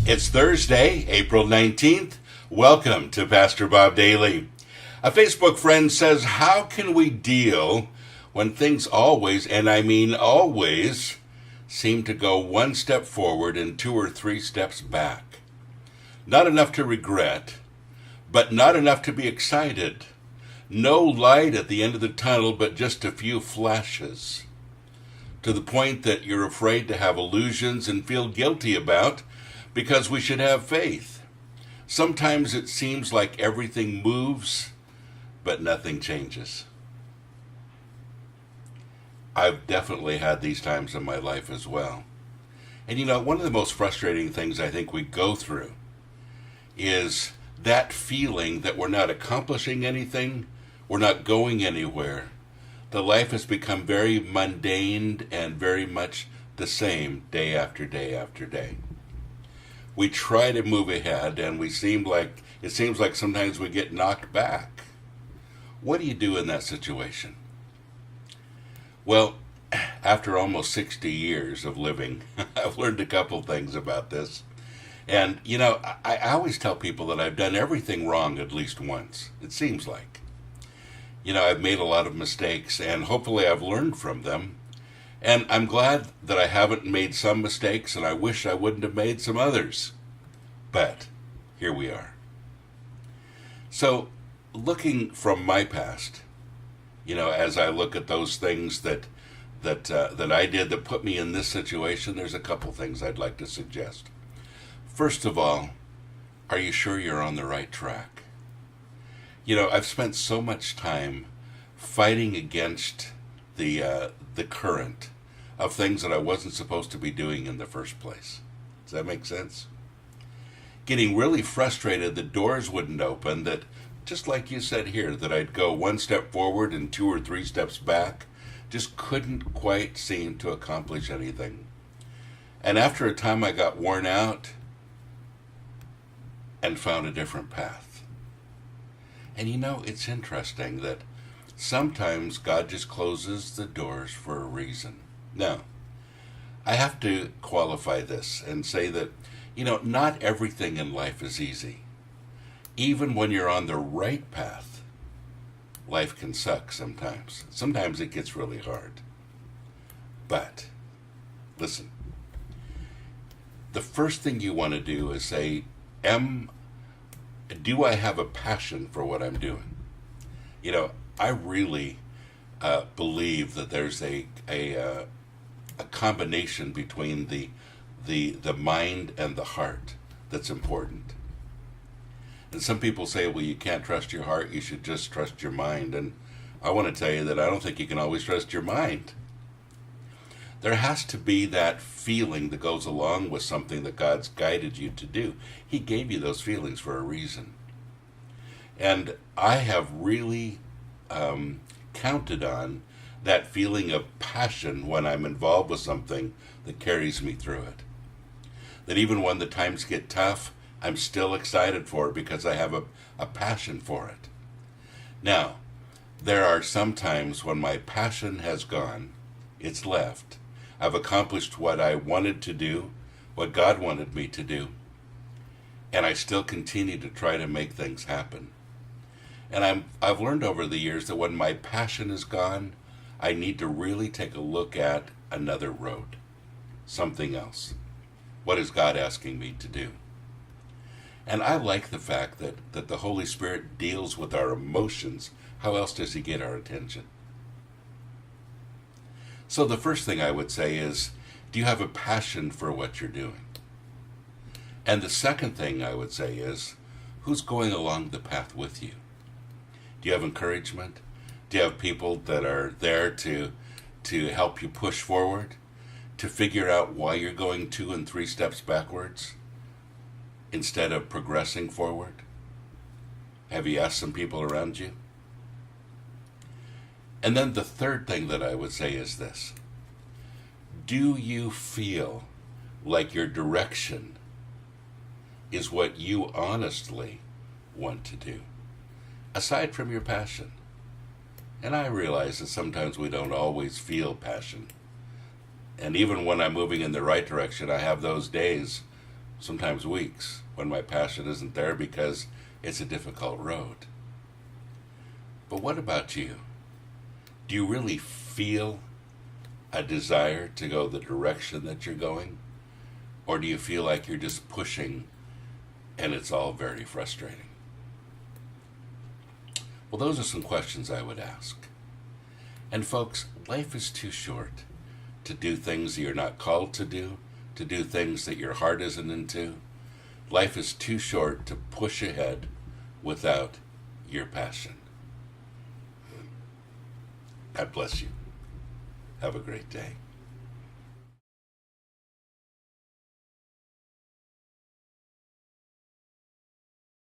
It's Thursday, April 19th. Welcome to Pastor Bob Daly. A Facebook friend says, how can we deal when things always, and I mean always, seem to go one step forward and two or three steps back? Not enough to regret, but not enough to be excited. No light at the end of the tunnel, but just a few flashes. To the point that you're afraid to have illusions and feel guilty about, because we should have faith. Sometimes it seems like everything moves, but nothing changes. I've definitely had these times in my life as well. And you know, one of the most frustrating things I think we go through is that feeling that we're not accomplishing anything, we're not going anywhere. The life has become very mundane and very much the same day after day after day. We try to move ahead, and it seems like sometimes we get knocked back. What do you do in that situation? Well, after almost 60 years of living, I've learned a couple things about this. And, you know, I always tell people that I've done everything wrong at least once, it seems like. You know, I've made a lot of mistakes, and hopefully I've learned from them. And I'm glad that I haven't made some mistakes, and I wish I wouldn't have made some others. But here we are. So, looking from my past, you know, as I look at those things that I did that put me in this situation, there's a couple things I'd like to suggest. First of all, are you sure you're on the right track? You know, I've spent so much time fighting against the current of things that I wasn't supposed to be doing in the first place. Does that make sense? Getting really frustrated that doors wouldn't open, that just like you said here, that I'd go one step forward and two or three steps back, just couldn't quite seem to accomplish anything. And after a time I got worn out and found a different path. And you know, it's interesting that sometimes God just closes the doors for a reason. Now, I have to qualify this and say that, you know, not everything in life is easy. Even when you're on the right path, life can suck sometimes. Sometimes it gets really hard. But, listen, the first thing you want to do is say, do I have a passion for what I'm doing? You know, I really believe that there's a combination between the mind and the heart that's important. And some people say, well, you can't trust your heart, you should just trust your mind. And I want to tell you that I don't think you can always trust your mind. There has to be that feeling that goes along with something that God's guided you to do. He gave you those feelings for a reason. And I have really counted on that feeling of passion when I'm involved with something that carries me through it. That even when the times get tough, I'm still excited for it because I have a passion for it. Now, there are some times when my passion has gone, it's left. I've accomplished what I wanted to do, what God wanted me to do, and I still continue to try to make things happen. And I've learned over the years that when my passion is gone, I need to really take a look at another road, something else. What is God asking me to do? And I like the fact that the Holy Spirit deals with our emotions. How else does he get our attention? So the first thing I would say is, do you have a passion for what you're doing? And the second thing I would say is, who's going along the path with you? Do you have encouragement? Do you have people that are there to help you push forward? To figure out why you're going 2 and 3 steps backwards instead of progressing forward? Have you asked some people around you? And then the third thing that I would say is this. Do you feel like your direction is what you honestly want to do, aside from your passion? And I realize that sometimes we don't always feel passion. And even when I'm moving in the right direction, I have those days sometimes weeks, when my passion isn't there because it's a difficult road. But what about you? Do you really feel a desire to go the direction that you're going? Or do you feel like you're just pushing and it's all very frustrating? Well, those are some questions I would ask. And folks, life is too short to do things that you're not called to do things that your heart isn't into. Life is too short to push ahead without your passion. God bless you. Have a great day.